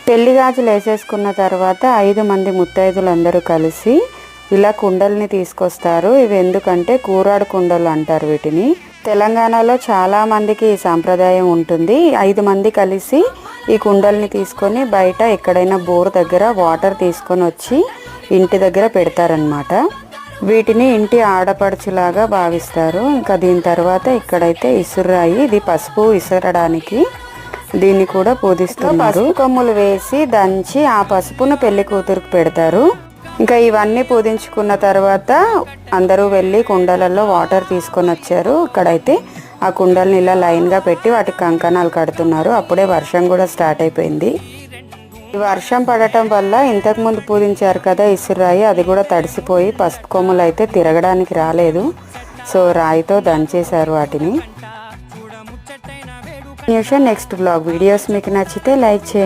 పెళ్లి గాజులు వేసేసుకున్న తర్వాత 5 మంది ముత్తైదులందరూ కలిసి ఇలా కుండల్ని తీసుకొస్తారు. ఇవి ఎందుకంటే కూరాడు కుండలు అంటారు వీటిని. తెలంగాణలో చాలా మందికి ఈ సాంప్రదాయం ఉంటుంది. 5 మంది కలిసి ఈ కుండల్ని తీసుకొని బయట ఎక్కడైనా బోర్ దగ్గర వాటర్ తీసుకొని వచ్చి ఇంటి దగ్గర పెడతారనమాట. వీటిని ఇంటి ఆడపడుచులాగా భావిస్తారు. ఇంకా దీని తర్వాత ఇక్కడైతే ఇసురాయి, ఇది పసుపు విసరడానికి దీన్ని కూడా పూజిస్తారు. పసుపు కొమ్ములు వేసి దంచి ఆ పసుపును పెళ్లి కూతురుకు పెడతారు. ఇంకా ఇవన్నీ పూజించుకున్న తర్వాత అందరూ వెళ్ళి కుండలలో వాటర్ తీసుకొని వచ్చారు. ఇక్కడైతే ఆ కుండల్ని ఇలా లైన్గా పెట్టి వాటికి కంకణాలు కడుతున్నారు. అప్పుడే వర్షం కూడా స్టార్ట్ అయిపోయింది. ఈ వర్షం పడటం వల్ల ఇంతకుముందు పూజించారు కదా ఇసురాయి, అది కూడా తడిసిపోయి పసుపు కొమ్ములు అయితే తిరగడానికి రాలేదు. సో రాయితో దంచేశారు వాటిని. నెక్స్ట్ బ్లాగ్ వీడియోస్ మీకు నచ్చితే లైక్ చేయండి.